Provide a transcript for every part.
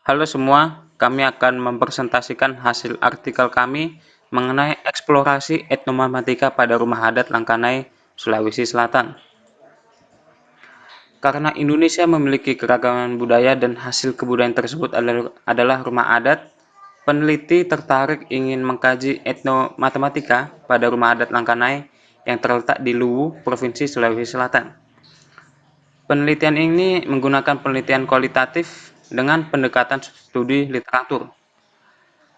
Halo semua, kami akan mempresentasikan hasil artikel kami mengenai eksplorasi etnomatematika pada rumah adat Langkanai, Sulawesi Selatan. Karena Indonesia memiliki keragaman budaya dan hasil kebudayaan tersebut adalah rumah adat, peneliti tertarik ingin mengkaji etnomatematika pada rumah adat Langkanai yang terletak di Luwu, Provinsi Sulawesi Selatan. Penelitian ini menggunakan penelitian kualitatif dengan pendekatan studi literatur.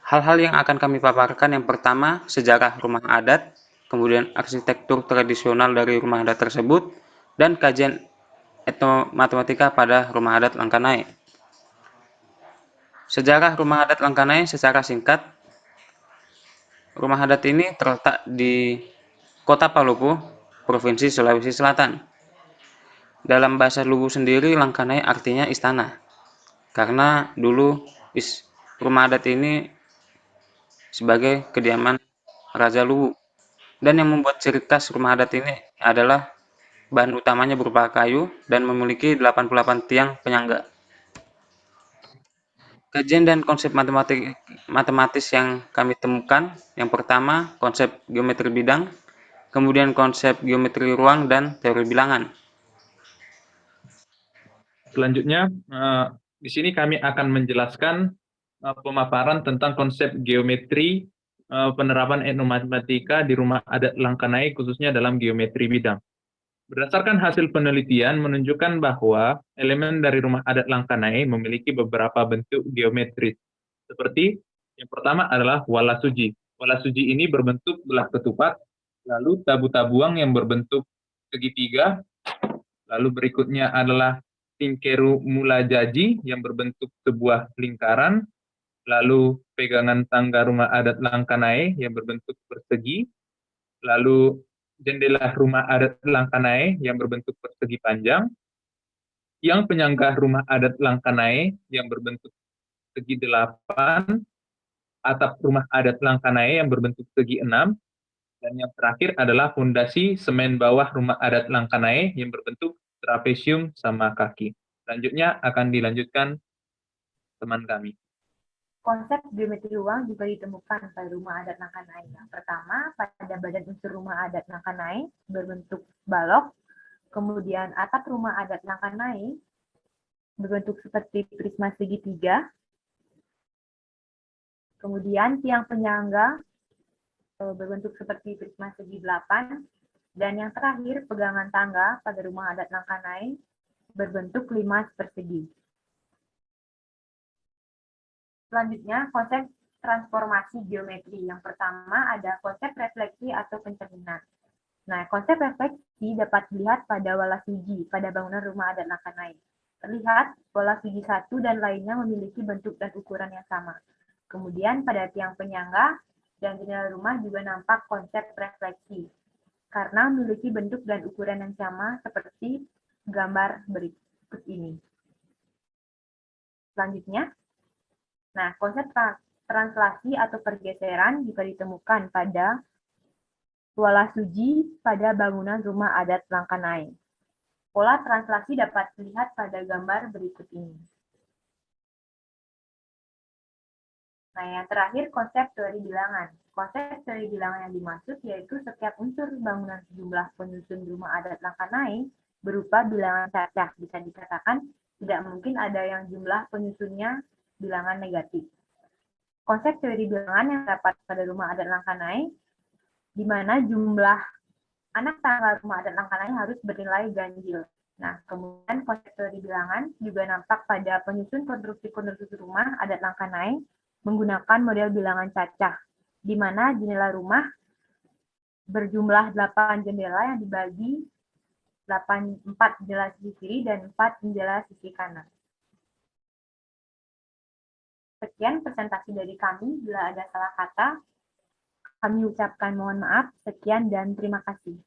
Hal-hal yang akan kami paparkan yang pertama, sejarah rumah adat, kemudian arsitektur tradisional dari rumah adat tersebut, dan kajian etnomatematika pada rumah adat Langkanai. Sejarah rumah adat Langkanai secara singkat, rumah adat ini terletak di Kota Palopo, Provinsi Sulawesi Selatan. Dalam bahasa Luwu sendiri, Langkanai artinya istana. Karena dulu rumah adat ini sebagai kediaman Raja Luwu. Dan yang membuat ciri khas rumah adat ini adalah bahan utamanya berupa kayu dan memiliki 88 tiang penyangga. Kajian dan konsep matematis yang kami temukan, yang pertama konsep geometri bidang, kemudian konsep geometri ruang dan teori bilangan. Selanjutnya, di sini kami akan menjelaskan pemaparan tentang konsep geometri penerapan etnomatematika di rumah adat Langkanai, khususnya dalam geometri bidang. Berdasarkan hasil penelitian menunjukkan bahwa elemen dari rumah adat Langkanai memiliki beberapa bentuk geometris. Seperti yang pertama adalah walasuji. Walasuji ini berbentuk belah ketupat, lalu tabu-tabuang yang berbentuk segitiga, lalu berikutnya adalah tingkeru mulajaji yang berbentuk sebuah lingkaran, lalu pegangan tangga rumah adat Langkanai yang berbentuk persegi, lalu jendela rumah adat Langkanai yang berbentuk persegi panjang, yang penyangga rumah adat Langkanai yang berbentuk segi 8, atap rumah adat Langkanai yang berbentuk segi 6, dan yang terakhir adalah fondasi semen bawah rumah adat Langkanai yang berbentuk trapesium sama kaki. Selanjutnya akan dilanjutkan teman kami. Konsep geometri ruang juga ditemukan pada rumah adat Langkanai. Yang pertama, pada badan unsur rumah adat Langkanai berbentuk balok, kemudian atap rumah adat Langkanai berbentuk seperti prisma segitiga, kemudian tiang penyangga berbentuk seperti prisma segi 8, dan yang terakhir pegangan tangga pada rumah adat Langkanai berbentuk 5 persegi. Selanjutnya, konsep transformasi geometri. Yang pertama ada konsep refleksi atau pencerminan. Nah, konsep refleksi dapat dilihat pada walasuji pada bangunan rumah adat Langkanai. Terlihat walasuji satu dan lainnya memiliki bentuk dan ukuran yang sama. Kemudian pada tiang penyangga dan jendela rumah juga nampak konsep refleksi karena memiliki bentuk dan ukuran yang sama seperti gambar berikut ini. Selanjutnya, nah, konsep translasi atau pergeseran juga ditemukan pada walasuji pada bangunan rumah adat Langkanai. Pola translasi dapat dilihat pada gambar berikut ini. Nah, yang terakhir konsep teori bilangan. Konsep teori bilangan yang dimaksud yaitu setiap unsur bangunan jumlah penyusun rumah adat Langkanai berupa bilangan cacah. Bisa dikatakan tidak mungkin ada yang jumlah penyusunnya bilangan negatif. Konsep teori bilangan yang dapat pada rumah adat Langkanai, di mana jumlah anak tangga rumah adat Langkanai harus bernilai ganjil. Nah, kemudian konsep teori bilangan juga nampak pada penyusun konstruksi-konstruksi rumah adat Langkanai menggunakan model bilangan cacah, di mana jendela rumah berjumlah 8 jendela yang dibagi 4 jendela sisi kiri dan 4 jendela sisi kanan. Sekian presentasi dari kami. Bila ada salah kata, kami ucapkan mohon maaf. Sekian dan terima kasih.